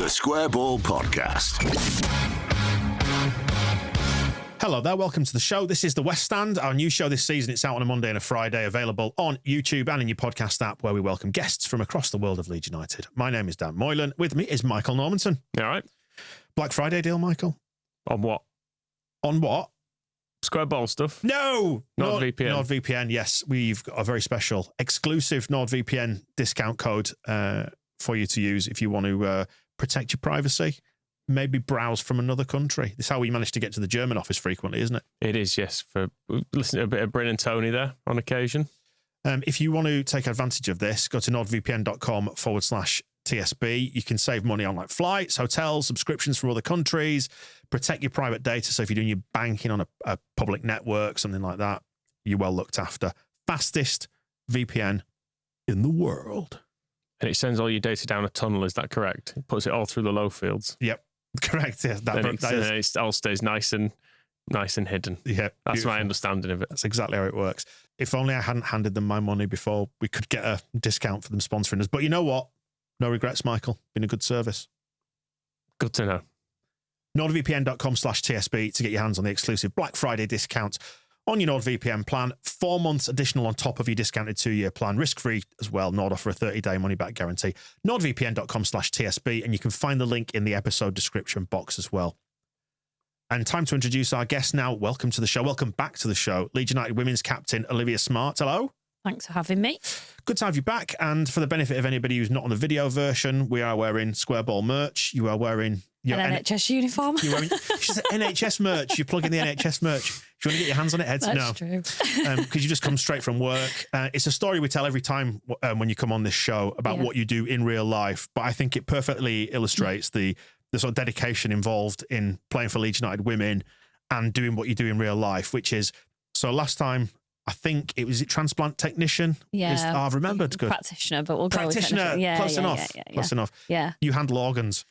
The Square Ball Podcast. Hello there, welcome to the show. This is The West Stand, our new show this season. It's out on a Monday and a Friday, available on YouTube and in your podcast app, where we welcome guests from across the world of Leeds United. My name is Dan Moylan. With me is Michael Normanton. You all right? Black Friday deal, Michael? On what? On what? Square Ball stuff? No! NordVPN. NordVPN, yes. We've got a very special, exclusive NordVPN discount code for you to use if you want to protect your privacy. Maybe browse from another country. This is how we manage to get to the German office frequently, isn't it? It is, yes. For listening to a bit of Bryn and Tony there on occasion. If you want to take advantage of this, go to nordvpn.com/TSB. You can save money on like flights, hotels, subscriptions from other countries, protect your private data. So if you're doing your banking on a public network, something like that, you're well looked after. Fastest VPN in the world. And it sends all your data down a tunnel, is that correct? It puts it all through the low fields. Yep. Correct. Yeah, It all stays nice and hidden. Yeah, that's beautiful. my understanding of it. That's exactly how it works. If only I hadn't handed them my money before we could get a discount for them sponsoring us. But you know what? No regrets, Michael. Been a good service. Good to know. NordVPN.com/TSB to get your hands on the exclusive Black Friday discount on your NordVPN plan. 4 months additional on top of your discounted 2-year plan. Risk-free as well. Nord offer a 30-day money-back guarantee. NordVPN.com/TSB, and you can find the link in the episode description box as well. And time to introduce our guest now. Welcome to the show. Welcome back to the show. Leeds United Women's Captain, Olivia Smart. Hello. Thanks for having me. Good to have you back. And for the benefit of anybody who's not on the video version, we are wearing Square Ball merch. You are wearing your an NHS uniform. You're wearing she's NHS merch. You're plugging the NHS merch. Do you want to get your hands on it, Ed? That's no. true. Because you just come straight from work. It's a story we tell every time when you come on this show about what you do in real life. But I think it perfectly illustrates the sort of dedication involved in playing for Leeds United Women and doing what you do in real life, which is, so last time, I think it was transplant technician. Yeah. I've remembered. Good. Practitioner, but we'll go with practitioner. technician. Yeah, Close enough. Close enough. Yeah. You handle organs.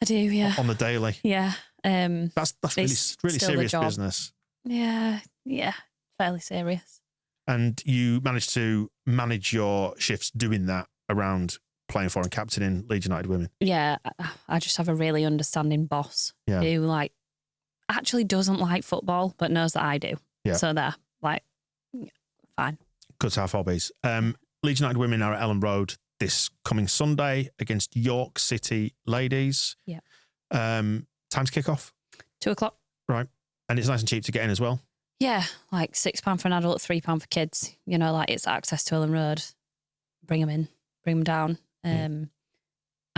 I do, yeah. On the daily. Yeah. That's really serious business. Yeah, fairly serious. And you managed to manage your shifts doing that around playing for and captaining Leeds United Women. Yeah, I just have a really understanding boss who actually doesn't like football, but knows that I do. Yeah. So they're fine. Good to have hobbies. Leeds United Women are at Elland Road this coming Sunday against York City Ladies. Yeah. Time's kick-off? 2:00. Right. And it's nice and cheap to get in as well? Yeah, like £6 for an adult, £3 for kids. You know, like it's access to Elland Road. Bring them in, bring them down. I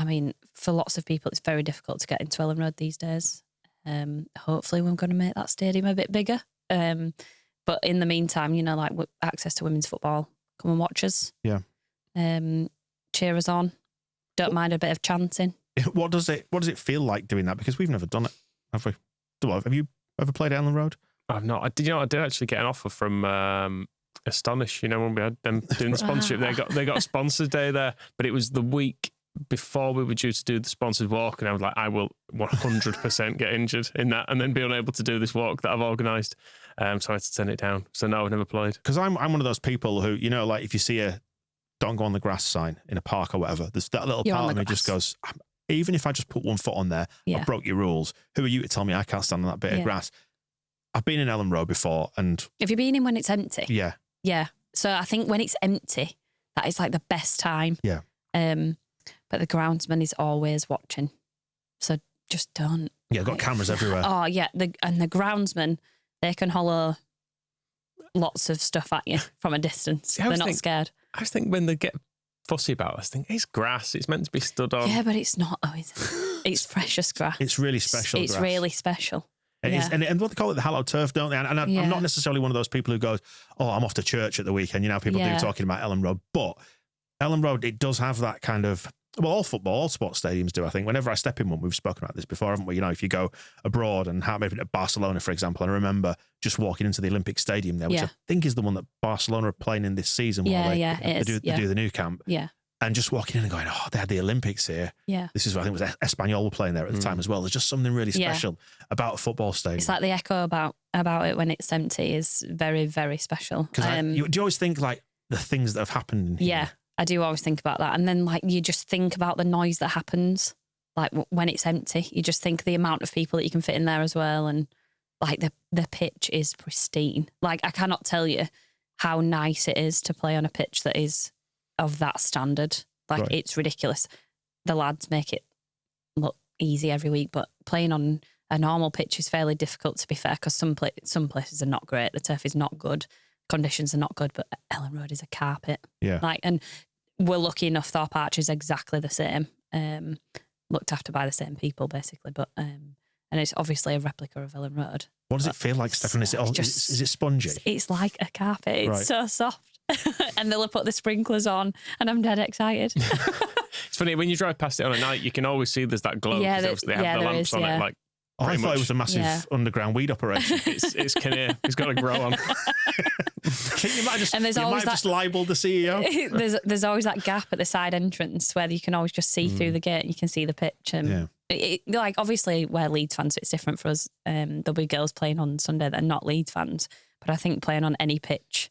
mean, for lots of people, it's very difficult to get into Elland Road these days. Hopefully we're going to make that stadium a bit bigger. But in the meantime, you know, like access to women's football, come and watch us. Yeah. Cheer us on. Don't mind a bit of chanting. What does it feel like doing that? Because we've never done it, have we? Have you ever played at Elland Road? I've not. I did actually get an offer from Astonish. You know, when we had them doing the sponsorship, they got a sponsors day there, but it was the week before we were due to do the sponsored walk, and I was like, I will 100% get injured in that, and then be unable to do this walk that I've organised. So I had to turn it down. So no, I've never played. Because I'm one of those people who, you know, like if you see a "Don't go on the grass" sign in a park or whatever, there's that little part of me just goes, even if I just put one foot on there, I broke your rules. Who are you to tell me I can't stand on that bit of grass? I've been in Elland Road before, and have you been in when it's empty? Yeah. Yeah. So I think when it's empty, that is like the best time. Yeah. But the groundsman is always watching, so just don't. Yeah, got cameras everywhere. Oh yeah, the groundsman, they can holler lots of stuff at you from a distance. They're not scared. I just think when they get fussy about us, think it's grass. It's meant to be stood on. Yeah, but it's not though, is it? It's precious grass. It's really special. It's grass. really special. It is, and what they call it, the hallowed turf, don't they? And I'm not necessarily one of those people who goes, "Oh, I'm off to church at the weekend." You know, people do talking about Elland Road, but Elland Road, it does have that kind of. Well, all sports stadiums do, I think. Whenever I step in one, we've spoken about this before, haven't we? You know, if you go abroad and maybe to Barcelona, for example, and I remember just walking into the Olympic Stadium there, which I think is the one that Barcelona are playing in this season. They do the new camp. Yeah. And just walking in and going, oh, they had the Olympics here. Yeah. This is what I think was Espanyol were playing there at the time as well. There's just something really special about a football stadium. It's like the echo about it when it's empty is very, very special. Do you always think like the things that have happened in here? Yeah, I do always think about that. And then like you just think about the noise that happens like when it's empty, you just think the amount of people that you can fit in there as well. And like the pitch is pristine. Like I cannot tell you how nice it is to play on a pitch that is of that standard. Like it's ridiculous. The lads make it look easy every week, but playing on a normal pitch is fairly difficult, to be fair, because some places are not great. The turf is not good. Conditions are not good, but Elland Road is a carpet. Yeah. Like, and we're lucky enough, Thorpe Arch is exactly the same. Looked after by the same people, basically. But and it's obviously a replica of Elland Road. What does it feel like, Stefan? Is it spongy? It's like a carpet. It's so soft. And they'll have put the sprinklers on, and I'm dead excited. It's funny, when you drive past it on a night, you can always see there's that glow. Yeah, They have the lamps on it. Like, I thought it was a massive underground weed operation. It's Kinnear. He's got to grow on. You might and there's have just libelled the CEO. There's always that gap at the side entrance where you can always just see through the gate and you can see the pitch. And like obviously we're Leeds fans, so it's different for us. There'll be girls playing on Sunday that are not Leeds fans, but I think playing on any pitch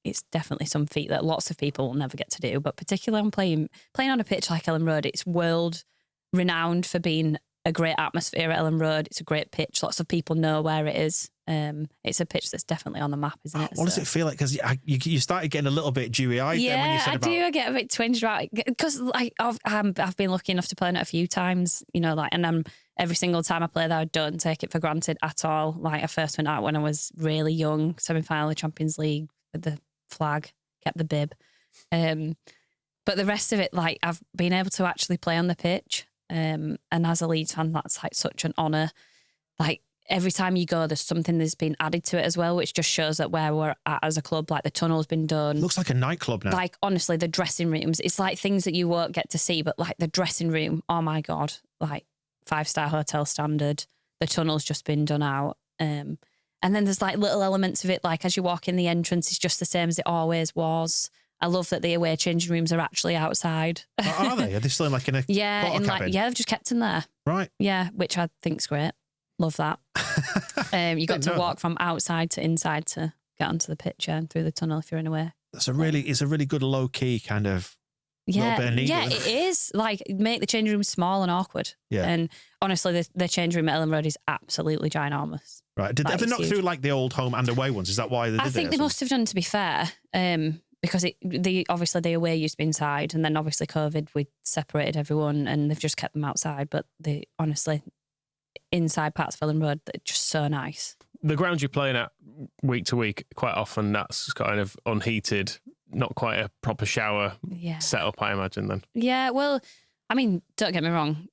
it's definitely some feat that lots of people will never get to do. But particularly on playing on a pitch like Elland Road, it's world renowned for being a great atmosphere at Elland Road. It's a great pitch. Lots of people know where it is. It's a pitch that's definitely on the map, isn't it? What does it feel like? Because you started getting a little bit dewy-eyed. Yeah, then when you said I get a bit twinged, right? Because like I've been lucky enough to play in it a few times, and every single time I play there, I don't take it for granted at all. Like I first went out when I was really young, semi-final of Champions League with the flag, kept the bib. But the rest of it, like I've been able to actually play on the pitch. And as a Leeds fan, that's like such an honour. Like every time you go, there's something that's been added to it as well, which just shows that where we're at as a club, like the tunnel's been done. Looks like a nightclub now. Like honestly, the dressing rooms, it's like things that you won't get to see, but like the dressing room, oh my God, like 5-star hotel standard. The tunnel's just been done out. And then there's like little elements of it, like as you walk in the entrance, it's just the same as it always was. I love that the away changing rooms are actually outside. Are they? Are they still in like in a cabin? They've just kept them there. Right. Yeah, which I think's great. Love that. You got to walk from outside to inside to get onto the pitch and through the tunnel if you're in away. It's a really good low key kind of. Yeah, it is. Like make the changing room small and awkward. Yeah. And honestly, the changing room at Elland Road is absolutely ginormous. Right. Have they knocked through like the old home and away ones? Is that why they did it? I think they must have done, to be fair. Because obviously the away used to be inside, and then obviously COVID, we separated everyone, and they've just kept them outside. But the honestly, inside parts of Elland Road, they're just so nice. The ground you're playing at week to week, quite often that's kind of unheated, not quite a proper shower setup, I imagine. Then well, I mean, don't get me wrong,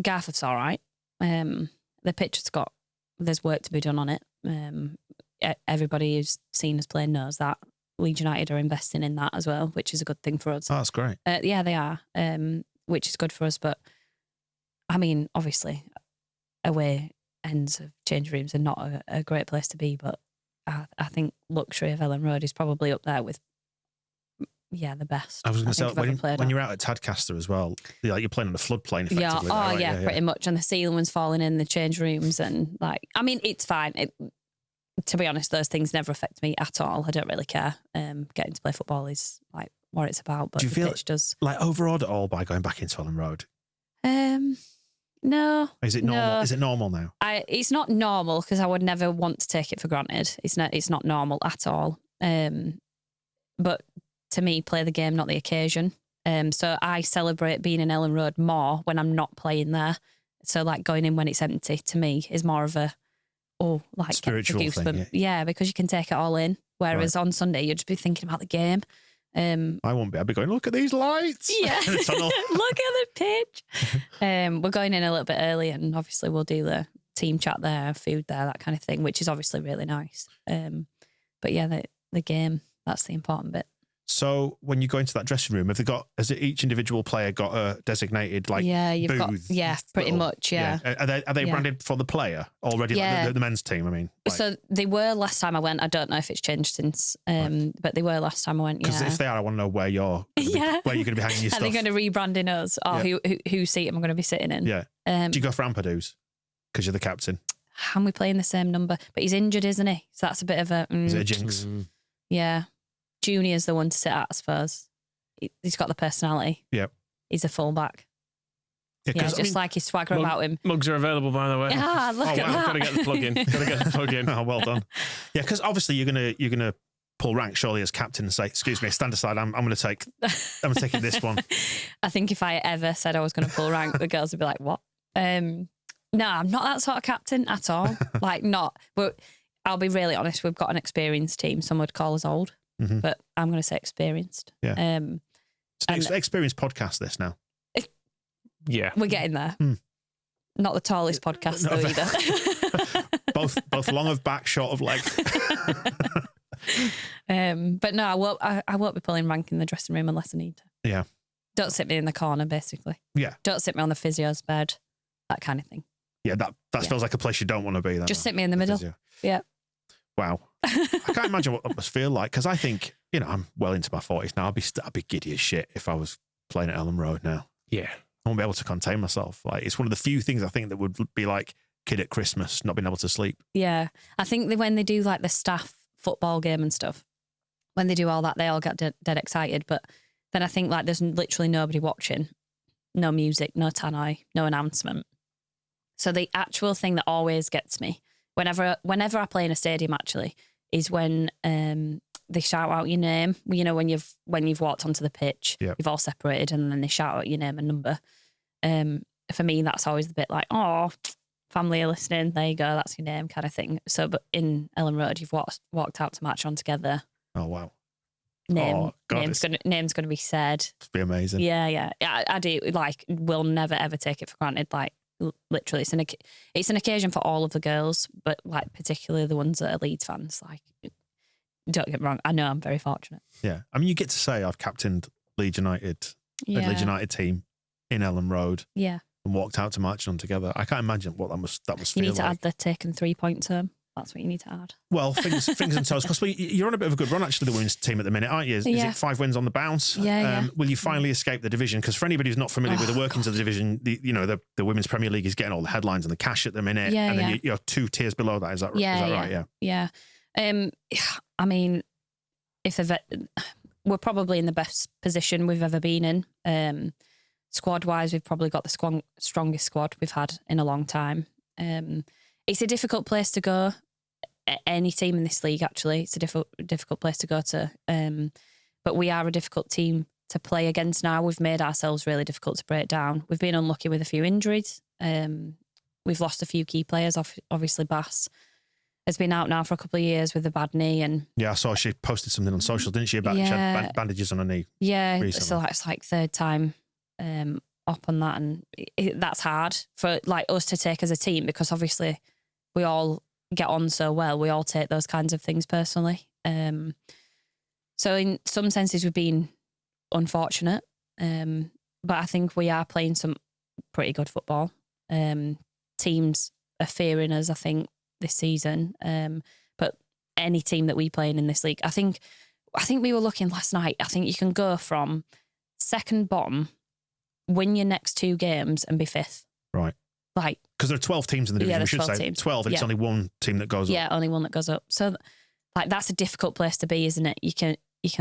Garforth's all right. The pitch has there's work to be done on it. Everybody who's seen us play knows that. Leeds United are investing in that as well, which is a good thing for us. Oh, that's great. Yeah, they are, which is good for us. But I mean, obviously, away ends of change rooms are not a great place to be. But I think luxury of Elland Road is probably up there with, the best. I was going to say, when you're out at Tadcaster as well, you're playing on a floodplain effectively. Pretty much. And the ceiling one's falling in the change rooms. And it's fine. To be honest, those things never affect me at all. I don't really care. Getting to play football is like what it's about. But do you feel pitch does like overawed at all by going back into Elland Road? No. Is it normal? Is it normal now? It's not normal because I would never want to take it for granted. It's not normal at all. But to me, play the game, not the occasion. So I celebrate being in Elland Road more when I'm not playing there. So like going in when it's empty to me is more of a spiritual thing, because you can take it all in. Whereas on Sunday, you'd just be thinking about the game. I won't be. I'd be going, look at these lights. Yeah, in the tunnel. Look at the pitch. We're going in a little bit early, and obviously we'll do the team chat there, food there, that kind of thing, which is obviously really nice. But yeah, the game, that's the important bit. So when you go into that dressing room, has each individual player got a designated booth? Pretty much. Are they branded for the player already? Like the men's team, I mean. So they were last time I went. I don't know if it's changed since, but they were last time I went. Because if they are, I want to know where you're going to be hanging your stuff. Are they going to rebranding us, or whose seat am I going to be sitting in? Yeah. Do you go for Ampadu's because you're the captain? And we playing the same number, but he's injured, isn't he? So that's a bit of a. Is it a jinx? Yeah. Junior's the one to sit at, I suppose. He's got the personality. Yep. He's a fullback. Yeah, just like his swagger about him. Mugs are available, by the way. Ah, look at that. Got to get the plug in. Got to get the plug in. Oh, well done. Yeah, because obviously you're gonna pull rank surely as captain and say, "Excuse me, stand aside. I'm gonna take this one." I think if I ever said I was going to pull rank, the girls would be like, "What?" No, I'm not that sort of captain at all. Not. But I'll be really honest. We've got an experienced team. Some would call us old, but I'm going to say experienced. Yeah. Experienced podcast. This now. Yeah, we're getting there. Not the tallest podcast though either. both long of back, short of leg. But no, I won't be pulling rank in the dressing room unless I need to. Yeah. Don't sit me in the corner, basically. Yeah. Don't sit me on the physio's bed, that kind of thing. Yeah, that feels like a place you don't want to be. Then, just sit me in the middle. Physio. Yeah. Wow. I can't imagine what that must feel like because I think I'm well into my 40s now. I'd be giddy as shit if I was playing at Elland Road now. Yeah. I won't be able to contain myself. Like it's one of the few things I think that would be like kid at Christmas, not being able to sleep. Yeah. I think that when they do like the staff football game and stuff, when they do all that, they all get dead excited. But then I think like there's literally nobody watching, no music, no tannoy, no announcement. So the actual thing that always gets me, whenever I play in a stadium actually, is when they shout out your name. You know, when you've walked onto the pitch, you've all separated, and then they shout out your name and number. For me, that's always the bit like, oh, family are listening. There you go, that's your name, kind of thing. So, but in Elland Road, you've walked out to march on together. Oh wow! Name's gonna be said. It'd be amazing. Yeah. I do like. We'll never ever take it for granted. Like literally, it's an occasion for all of the girls, but like particularly the ones that are Leeds fans. Like, don't get me wrong. I know I'm very fortunate. Yeah, I mean, you get to say I've captained Leeds United, the Leeds United team in Elland Road. Yeah, and walked out to march on together. I can't imagine what that must feel like. You need to add the taken 3-point term. That's what you need to add. Well, fingers and toes. Because you're on a bit of a good run, actually, the women's team at the minute, aren't you? Is it 5 wins on the bounce? Yeah. Will you finally escape the division? Because for anybody who's not familiar with the workings of the division, the Women's Premier League is getting all the headlines and the cash at the minute. Yeah, and then you're 2 tiers below that. Is that right? Yeah. I mean, we're probably in the best position we've ever been in. Squad-wise, we've probably got the strongest squad we've had in a long time. It's a difficult place to go. Any team in this league, actually, it's a difficult place to go to. But we are a difficult team to play against now. We've made ourselves really difficult to break down. We've been unlucky with a few injuries. We've lost a few key players. Obviously, Bass has been out now for a couple of years with a bad knee. And yeah, I saw she posted something on social, didn't she? About she had bandages on her knee. Yeah, recently. So that's like third time up on that, and that's hard for like us to take as a team because obviously we all get on so well. We all take those kinds of things personally. So in some senses we've been unfortunate, but I think we are playing some pretty good football. Teams are fearing us, I think, this season. But any team that we play in this league, I think we were looking last night. I think you can go from second bottom, win your next 2 games and be 5th. Right. Like, because there are 12 teams in the division, we should say. Teams. 12, and it's only one team that goes up. Yeah, only one that goes up. So, like, that's a difficult place to be, isn't it? You can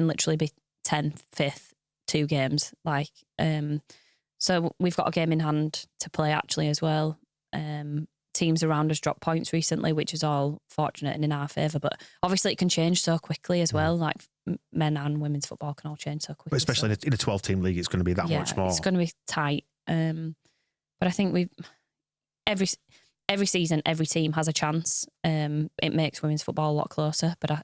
literally be 10th, 5th, 2 games. Like, so we've got a game in hand to play actually as well. Teams around us dropped points recently, which is all fortunate and in our favour. But obviously, it can change so quickly as well. Like, men and women's football can all change so quickly. But especially in a 12-team league, it's going to be that much more. It's going to be tight. But I think every season, every team has a chance. It makes women's football a lot closer. But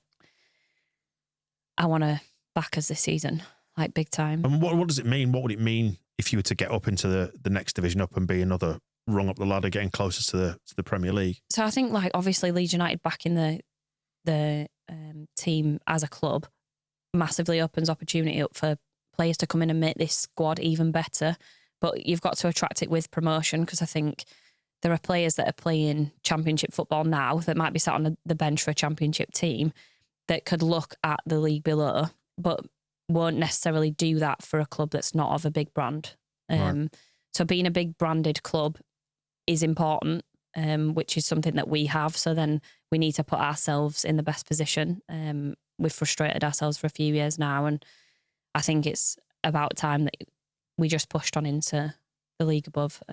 I want to back us this season, like big time. And what does it mean? What would it mean if you were to get up into the next division up and be another rung up the ladder, getting closer to the Premier League? So I think, like, obviously Leeds United back in the team as a club massively opens opportunity up for players to come in and make this squad even better. But you've got to attract it with promotion, because I think there are players that are playing championship football now that might be sat on the bench for a championship team that could look at the league below, but won't necessarily do that for a club that's not of a big brand. Right. So being a big branded club is important, which is something that we have. So then we need to put ourselves in the best position. We've frustrated ourselves for a few years now, and I think it's about time that we just pushed on into the league above.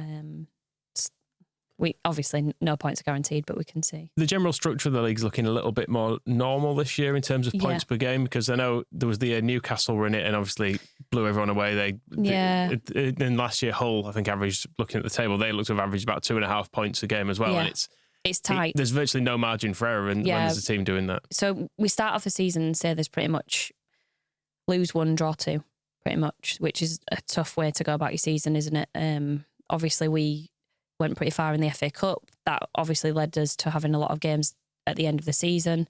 We obviously no points are guaranteed, but we can see the general structure of the league's looking a little bit more normal this year in terms of points per game, because I know there was the Newcastle run it and obviously blew everyone away. In last year, Hull, I think, averaged, looking at the table, they looked to have averaged about 2.5 points a game as well. And it's tight. There's virtually no margin for error when there's a team doing that. So we start off the season and say there's pretty much lose 1, draw 2, pretty much, which is a tough way to go about your season, isn't it? Obviously, we went pretty far in the FA Cup. That obviously led us to having a lot of games at the end of the season.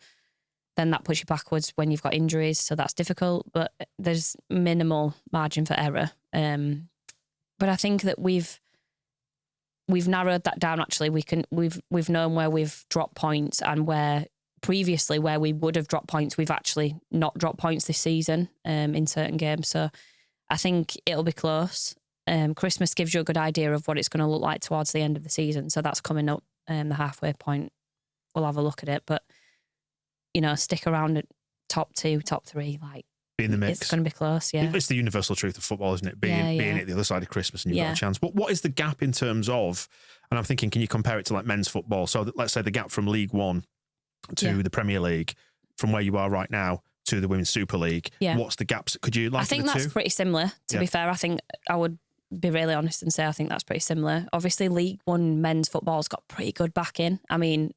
Then that puts you backwards when you've got injuries, so that's difficult. But there's minimal margin for error. But I think that we've narrowed that down. Actually, we've known where we've dropped points, and where previously where we would have dropped points, we've actually not dropped points this season in certain games. So I think it'll be close. Christmas gives you a good idea of what it's going to look like towards the end of the season. So that's coming up, the halfway point. We'll have a look at it. But, stick around at top 2, top 3. Be in the mix. It's going to be close, yeah. It's the universal truth of football, isn't it? Being at the other side of Christmas and you've got a chance. But what is the gap in terms of, and I'm thinking, can you compare it to men's football? So let's say the gap from League One to the Premier League, from where you are right now to the Women's Super League. Yeah. What's the gaps? Could you liken the two? I think that's pretty similar, to be fair. I think I would be really honest and say I think that's pretty similar. Obviously, League One men's football's got pretty good backing. I mean,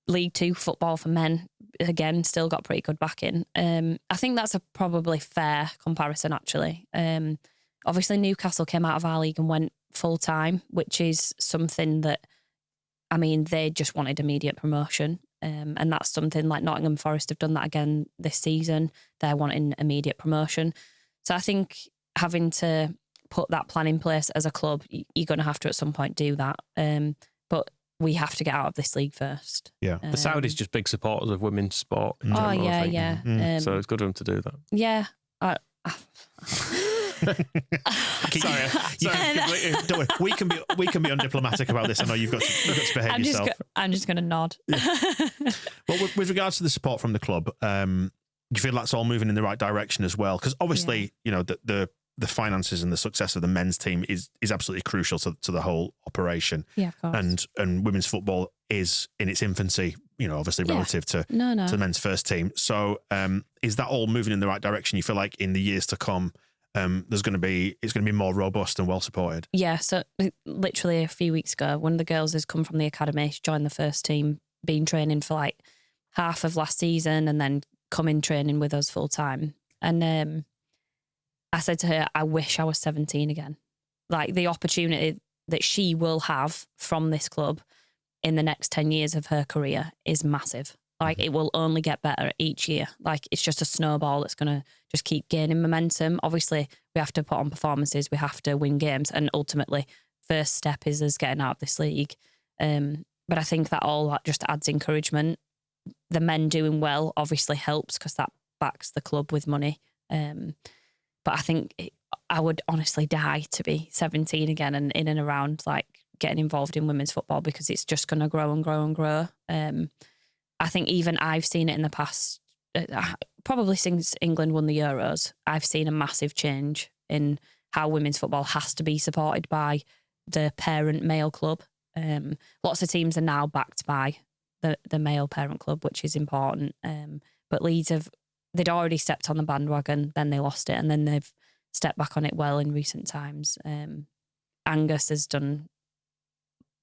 League Two football for men, again, still got pretty good backing. I think that's a probably fair comparison, actually. Obviously, Newcastle came out of our league and went full-time, which is something that, I mean, they just wanted immediate promotion. And that's something like Nottingham Forest have done that again this season. They're wanting immediate promotion. So I think having to put that plan in place as a club, you're going to have to at some point do that. But we have to get out of this league first. Yeah. The Saudis just big supporters of women's sport. Oh, yeah. So it's good of them to do that. Yeah. Don't worry. We can be undiplomatic about this. I know you've got to behave yourself. I'm just going to nod. Yeah. Well, with regards to the support from the club, you feel that's all moving in the right direction as well? Because obviously, the finances and the success of the men's team is absolutely crucial to the whole operation. Yeah, of course. And women's football is in its infancy, obviously relative to the men's first team. So is that all moving in the right direction? You feel like in the years to come, it's going to be more robust and well supported? Yeah, so literally a few weeks ago, one of the girls has come from the academy. She joined the first team, been training for half of last season and then come in training with us full time. And I said to her, I wish I was 17 again. The opportunity that she will have from this club in the next 10 years of her career is massive. It will only get better each year. It's just a snowball that's going to just keep gaining momentum. Obviously, we have to put on performances. We have to win games. And ultimately, first step is us getting out of this league. But I think that all just adds encouragement. The men doing well obviously helps because that backs the club with money. But I think I would honestly die to be 17 again and in and around getting involved in women's football, because it's just going to grow and grow and grow. I think even I've seen it in the past, probably since England won the Euros, I've seen a massive change in how women's football has to be supported by the parent male club. Lots of teams are now backed by the male parent club, which is important. But Leeds they'd already stepped on the bandwagon, then they lost it, and then they've stepped back on it well in recent times. Angus has done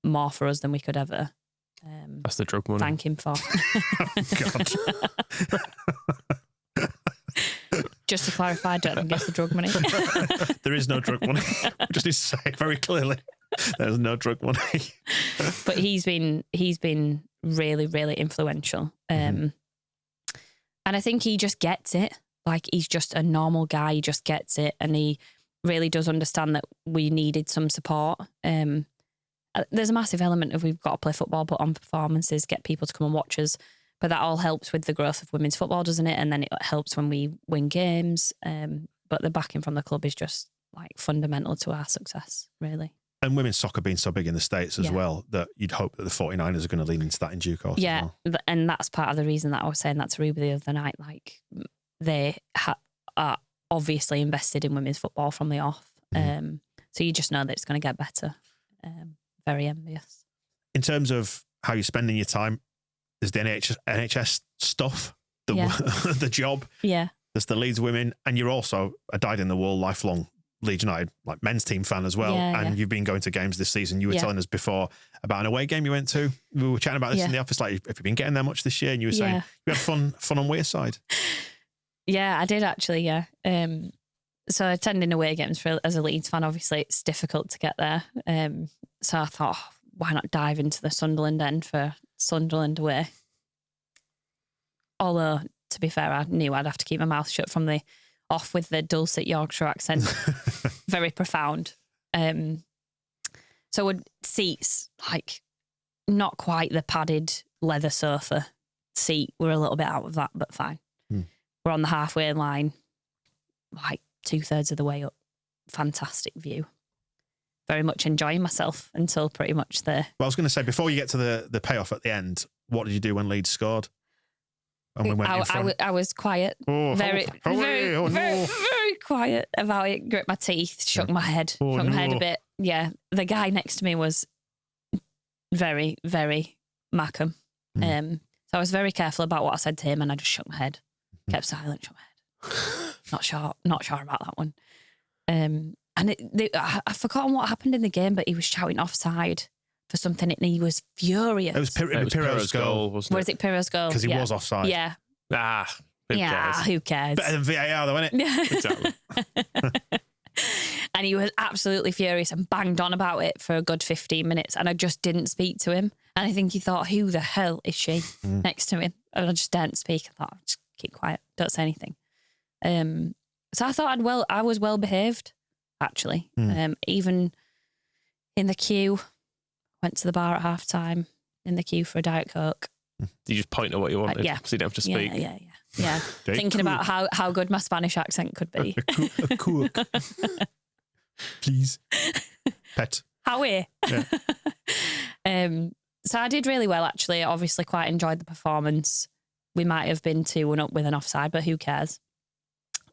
more for us than we could ever. That's the drug money. Thank him for. God. Just to clarify, I don't think it's the drug money. There is no drug money. Just need to say it very clearly. There's no drug money. But he's been really, really influential. And I think he just gets it. He's just a normal guy. He just gets it. And he really does understand that we needed some support. There's a massive element of we've got to play football, put on performances, get people to come and watch us. But that all helps with the growth of women's football, doesn't it? And then it helps when we win games. But the backing from the club is just fundamental to our success, really. And women's soccer being so big in the States as well, that you'd hope that the 49ers are going to lean into that in due course. Yeah, as well. And that's part of the reason that I was saying that to Ruby the other night. They are obviously invested in women's football from the off. So you just know that it's going to get better. Very envious. In terms of how you're spending your time, there's the NHS stuff, the job. Yeah. There's the Leeds women, and you're also a dyed-in-the-wool, lifelong Leeds United men's team fan as well. And you've been going to games this season. You were telling us before about an away game you went to. We were chatting about this in the office. Like, have you been getting there much this year? And you were saying you had fun on Wearside. Yeah, I did actually. Yeah. So attending away games as a Leeds fan, obviously it's difficult to get there. So I thought, why not dive into the Sunderland end for Sunderland away? Although, to be fair, I knew I'd have to keep my mouth shut from the off with the dulcet Yorkshire accent. Very profound. So seats, like, not quite the padded leather sofa seat. We're a little bit out of that, but fine. We're on the halfway line, like 2/3 of the way up. Fantastic view. Very much enjoying myself until pretty much the... Well, I was going to say, before you get to the payoff at the end, what did you do when Leeds scored? And we went in front? I was quiet. Very quiet about it. Grit my teeth, shook my head. My head a bit. Yeah, the guy next to me was very, very Mackham. So I was very careful about what I said to him, and I just shook my head. Kept silent, shook my head. Not sure about that one. And I've forgotten what happened in the game, but he was shouting offside for something, and he was furious. It was Piro's goal, wasn't it? Was it Piro's goal? Because he was offside. Yeah. Who cares? Who cares? Better than VAR, though, isn't it? Exactly. And he was absolutely furious and banged on about it for a good 15 minutes, and I just didn't speak to him. And I think he thought, who the hell is she next to me? And I just didn't speak. I thought, just keep quiet, don't say anything. So I thought I was well behaved, actually. Even in the queue, went to the bar at half time, in the queue for a Diet Coke. Did you just point at what you wanted? So you don't have to speak? Yeah. Thinking about how good my Spanish accent could be. A Coke. Please. Pet. How are you? Yeah. So I did really well, actually. Obviously quite enjoyed the performance. We might have been 2-1 up with an offside, but who cares?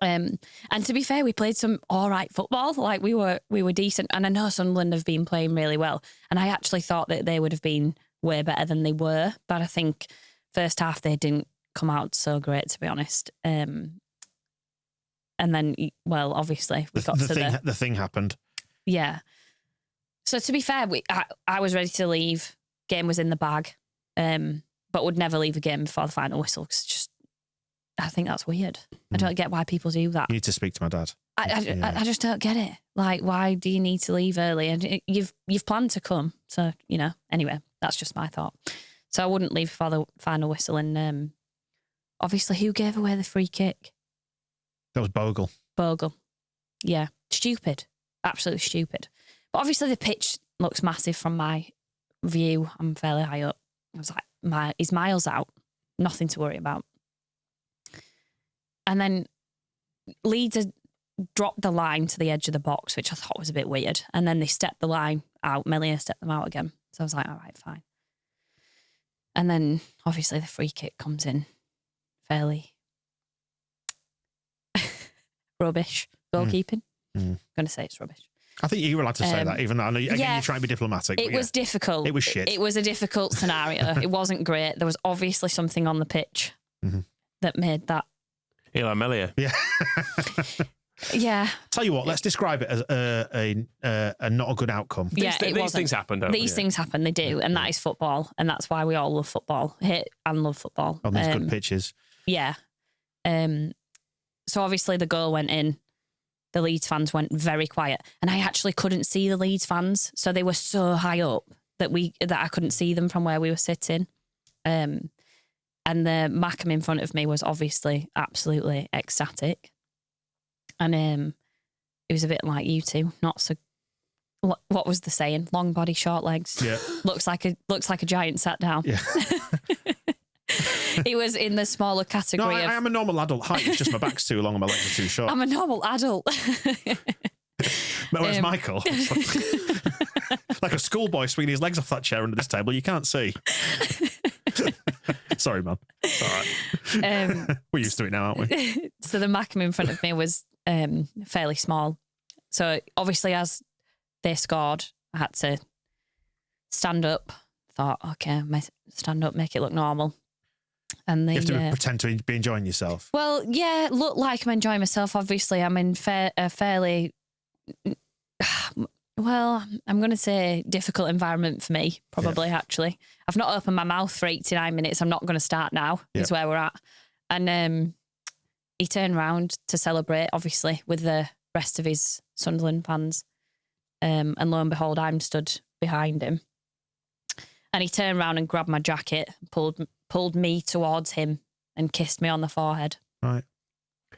And to be fair, we played some all right football. Like, we were decent. And I know Sunderland have been playing really well. And I actually thought that they would have been way better than they were. But I think first half they didn't come out so great, to be honest. And then, well, obviously we got the thing happened. Yeah. So to be fair, I was ready to leave. Game was in the bag, but would never leave a game before the final whistle. Cause I think that's weird. I don't get why people do that. You need to speak to my dad. I just don't get it. Like, why do you need to leave early? And you've planned to come, so Anyway, that's just my thought. So I wouldn't leave before the final whistle. And obviously, who gave away the free kick? That was Bogle. Yeah, stupid, absolutely stupid. But obviously, the pitch looks massive from my view. I'm fairly high up. I was like, he's miles out. Nothing to worry about. And then Leeds had dropped the line to the edge of the box, which I thought was a bit weird. And then they stepped the line out. Melia stepped them out again. So I was like, all right, fine. And then obviously the free kick comes in fairly rubbish goalkeeping. I'm going to say it's rubbish. I think you were allowed to say that, even though I know you're trying to be diplomatic. It was difficult. It was shit. It was a difficult scenario. It wasn't great. There was obviously something on the pitch that made that. Eli Melia. Yeah. Yeah. Tell you what, let's describe it as a not a good outcome. Yeah, these things happen, don't they? These things happen, they do. And that is football. And that's why we all love football. Hate and love football. On these good pitches. Yeah. So obviously the goal went in. The Leeds fans went very quiet. And I actually couldn't see the Leeds fans. So they were so high up that I couldn't see them from where we were sitting. And the Mackham in front of me was obviously absolutely ecstatic. And it was a bit like you two, not so. What was the saying? Long body, short legs. Yeah. Looks like a giant sat down. Yeah. It was in the smaller category. No, I am a normal adult height. It's just my back's too long and my legs are too short. I'm a normal adult. But where's Michael? Like a schoolboy swinging his legs off that chair under this table. You can't see. Sorry, man. It's all right. We're used to it now, aren't we? So the Mackham in front of me was fairly small. So obviously, as they scored, I had to stand up. Thought, okay, stand up, make it look normal. And you have to pretend to be enjoying yourself. Well, yeah, look like I'm enjoying myself. Obviously, I'm in a fairly, well, I'm going to say difficult environment for me, probably, actually. I've not opened my mouth for 89 minutes. I'm not going to start now, is where we're at. And he turned round to celebrate, obviously, with the rest of his Sunderland fans. And lo and behold, I'm stood behind him. And he turned around and grabbed my jacket, pulled me towards him and kissed me on the forehead. Right.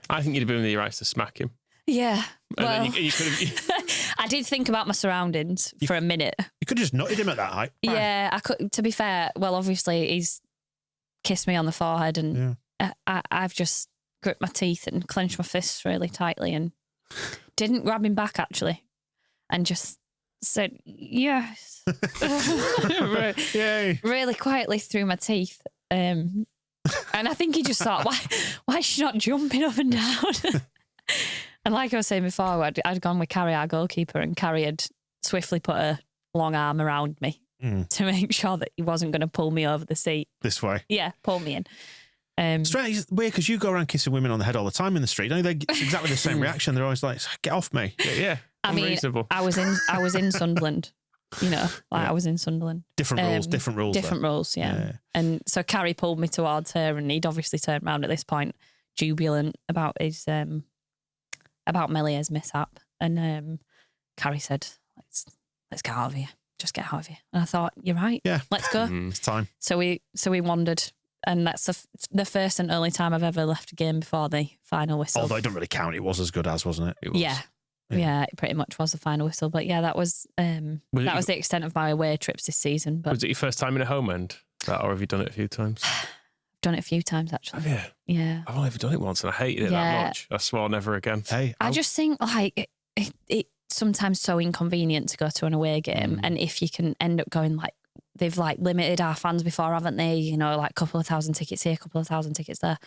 I think you'd have been with your eyes to smack him. Yeah. And Well, then you could have... I did think about my surroundings for a minute. You could have just nutted him at that height. Yeah, I could. To be fair, well, obviously he's kissed me on the forehead, and I've just gripped my teeth and clenched my fists really tightly, and didn't grab him back actually, and just said yes, Yay! really quietly through my teeth. And I think he just thought, why is she not jumping up and down? And like I was saying before, I'd gone with Carrie, our goalkeeper, and Carrie had swiftly put a long arm around me to make sure that he wasn't going to pull me over the seat. This way. Yeah, pull me in. Strange, it's weird because you go around kissing women on the head all the time in the street. Don't you? It's exactly the same reaction. They're always like, "Get off me!" Yeah, I mean, I was in Sunderland. I was in Sunderland. Different rules. Different rules. Yeah. And so Carrie pulled me towards her, and he'd obviously turned around at this point, jubilant about his about Melia's mishap. And Carrie said, "Let's get out of here. Just get out of here." And I thought, "You're right. Yeah, let's go." It's time. So we wandered. And that's the first and only time I've ever left a game before the final whistle. Although it doesn't really count. It was as good as, wasn't it? It was. Yeah, it pretty much was the final whistle. But yeah, that was was the extent of my away trips this season. But was it your first time in a home end? Or have you done it a few times? I've done it a few times, actually. Have you? Yeah. I've only ever done it once and I hated it that much. I swore never again. Hey, I just think like it's sometimes so inconvenient to go to an away game. And if you can end up going like, they've like limited our fans before, haven't they? Like a couple of thousand tickets here, a couple of thousand tickets there.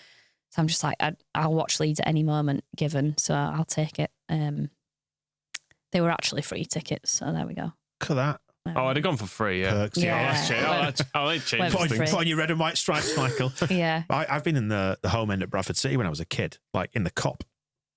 So I'm just like, I'll watch Leeds at any moment given. So I'll take it. They were actually free tickets. So there we go. Look at that. I'd have gone for free, yeah. Perks, Let's change Put on your red and white stripes, Michael. Yeah. I've been in the home end at Bradford City when I was a kid, like in the Cop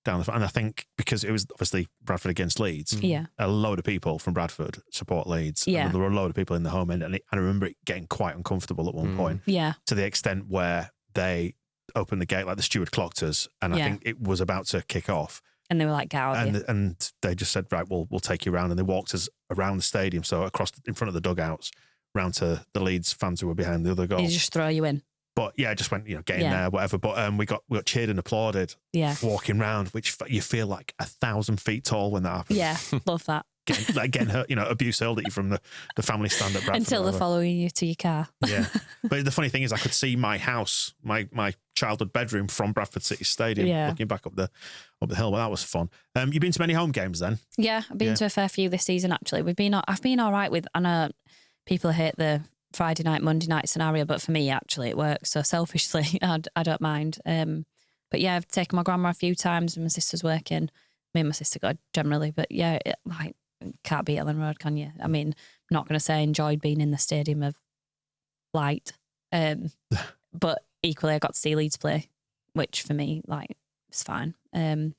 down the front. And I think because it was obviously Bradford against Leeds, a load of people from Bradford support Leeds. Yeah. And there were a load of people in the home end. And I remember it getting quite uncomfortable at one point. Yeah. To the extent where they opened the gate, like the steward clocked us. And I think it was about to kick off. And they were like, "Get out of here." And they just said, "Right, we'll take you around." And they walked us around the stadium, so across in front of the dugouts, round to the Leeds fans who were behind the other goal. They just throw you in. But yeah, I just went, get in there, whatever. But we got cheered and applauded. Yeah. Walking round, which you feel like 1,000 feet tall when that happens. Yeah, love that. Getting hurt, abuse hurled at you from the family stand at Bradford. Until they're following you to your car. Yeah. But the funny thing is I could see my house, my childhood bedroom from Bradford City Stadium, looking back up the hill. Well, that was fun. You've been to many home games then? Yeah, I've been to a fair few this season actually. I've been all right with, I know people hate the Friday night, Monday night scenario, but for me actually it works. So selfishly, I don't mind. But yeah, I've taken my grandma a few times and my sister's working. Me and my sister go generally, but yeah, can't beat Elland Road, can you? I mean, I'm not going to say I enjoyed being in the Stadium of Light, but equally I got to see Leeds play, which for me, it's fine. But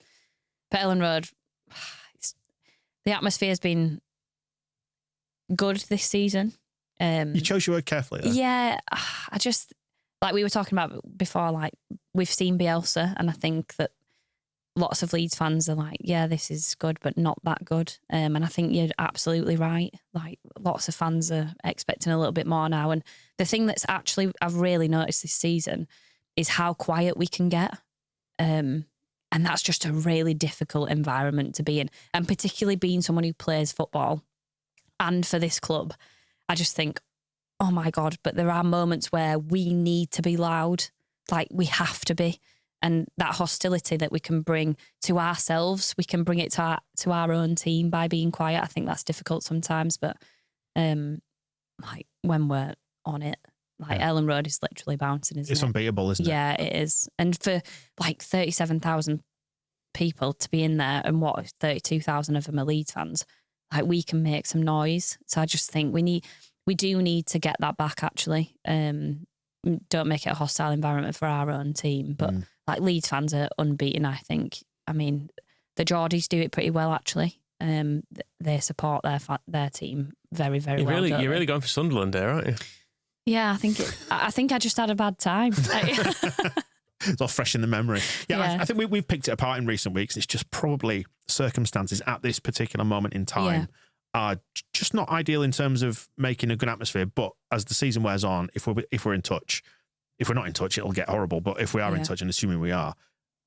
Elland Road, the atmosphere has been good this season. You chose your word carefully there. Yeah, I just, like we were talking about before, we've seen Bielsa, and I think that lots of Leeds fans are like, yeah, this is good, but not that good. And I think you're absolutely right. Lots of fans are expecting a little bit more now. And the thing that's actually, I've really noticed this season is how quiet we can get. And that's just a really difficult environment to be in. And particularly being someone who plays football and for this club, I just think, oh my God, but there are moments where we need to be loud. We have to be. And that hostility that we can bring to ourselves, we can bring it to our own team by being quiet. I think that's difficult sometimes, but when we're on it, Elland Road is literally bouncing, isn't it? It's unbeatable, isn't it? Yeah, it is. And for 37,000 people to be in there, and 32,000 of them are Leeds fans. Like, we can make some noise. So I just think we do need to get that back, actually. Don't make it a hostile environment for our own team. But like, Leeds fans are unbeaten, I think. I mean, the Geordies do it pretty well, actually. They support their team very, very well. You're really going for Sunderland there, aren't you? Yeah, I think I just had a bad time. It's all fresh in the memory. Yeah. I think we've picked it apart in recent weeks. It's just probably circumstances at this particular moment in time are just not ideal in terms of making a good atmosphere. But as the season wears on, if we're in touch, if we're not in touch, it'll get horrible. But if we are in touch, and assuming we are,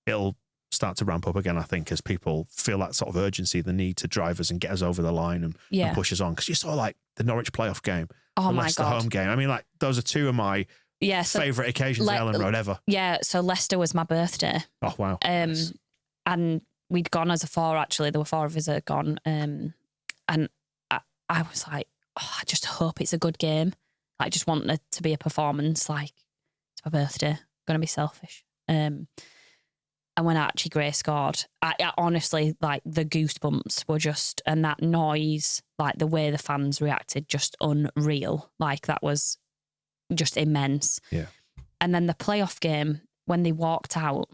it'll start to ramp up again, I think, as people feel that sort of urgency, the need to drive us and get us over the line and push us on. Because you saw like the Norwich playoff game, the Leicester home game. I mean, like, those are two of my favourite occasions at Elland Road ever. Yeah, so Leicester was my birthday. Oh, wow. Nice. And we'd gone as a 4, actually. There were 4 of us that had gone. And I was like, I just hope it's a good game. I just want it to be a performance. Like, it's my birthday. I'm going to be selfish. And when Archie Gray scored, I honestly, like, the goosebumps were just, and that noise, like the way the fans reacted, just unreal. Like, that was just immense. Yeah. And then the playoff game, when they walked out,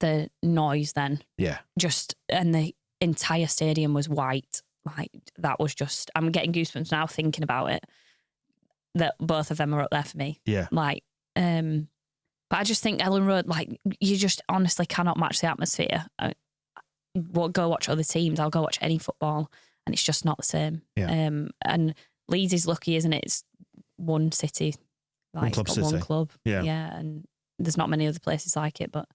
the noise then. Yeah. Just, and the entire stadium was white. Like, that was just, I'm getting goosebumps now thinking about it, that both of them are up there for me. Yeah. Like, but I just think Elland Road, like, you just honestly cannot match the atmosphere. Go watch other teams. I'll go watch any football, and it's just not the same. Yeah. And Leeds is lucky, isn't it? It's one city, like, one club. Yeah. Yeah, and there's not many other places like it. But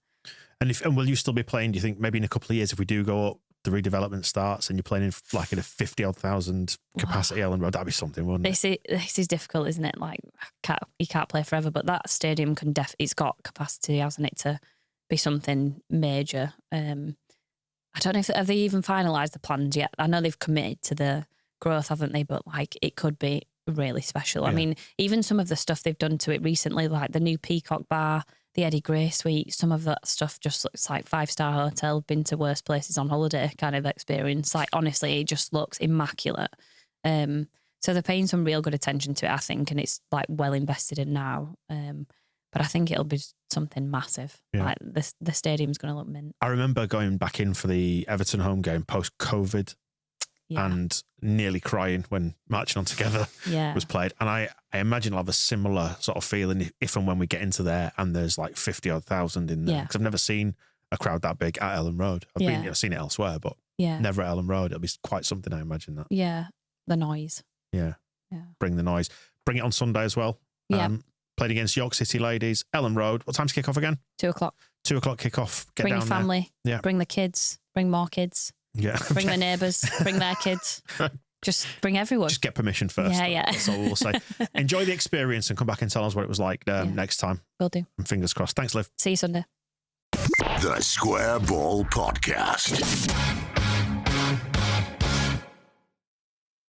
and will you still be playing? Do you think maybe in a couple of years, if we do go up, the redevelopment starts, and you're playing in like in a 50,000 capacity Elland Road, that'd be something, wouldn't it? This is difficult, isn't it? Like, you can't play forever, but that stadium can it's got capacity, hasn't it, to be something major. I don't know have they even finalised the plans yet. I know they've committed to the growth, haven't they? But like, it could be really special. Yeah. I mean, even some of the stuff they've done to it recently, like the new Peacock Bar, the Eddie Gray Suite, some of that stuff just looks like 5-star hotel, been to worse places on holiday kind of experience. Like, honestly, it just looks immaculate. So they're paying some real good attention to it, I think, and it's like well invested in now. But I think it'll be something massive. Yeah. Like, the stadium's going to look mint. I remember going back in for the Everton home game post-COVID and nearly crying when Marching On Together was played. And I imagine I'll have a similar sort of feeling if and when we get into there and there's like 50,000 in there. Because I've never seen a crowd that big at Elland Road. I've seen it elsewhere, but never at Elland Road. It'll be quite something, I imagine that. Yeah, the noise. Yeah. Bring the noise. Bring it on Sunday as well. Yeah. Played against York City Ladies, Elland Road. What time's kick off again? 2:00. 2:00 kick off. Bring your family. There. Yeah. Bring the kids. Bring more kids. Yeah. Bring the neighbours. Bring their kids. Just bring everyone. Just get permission first. Yeah. That's all we'll say. Enjoy the experience and come back and tell us what it was like next time. Will do. And fingers crossed. Thanks, Liv. See you Sunday. The Square Ball Podcast.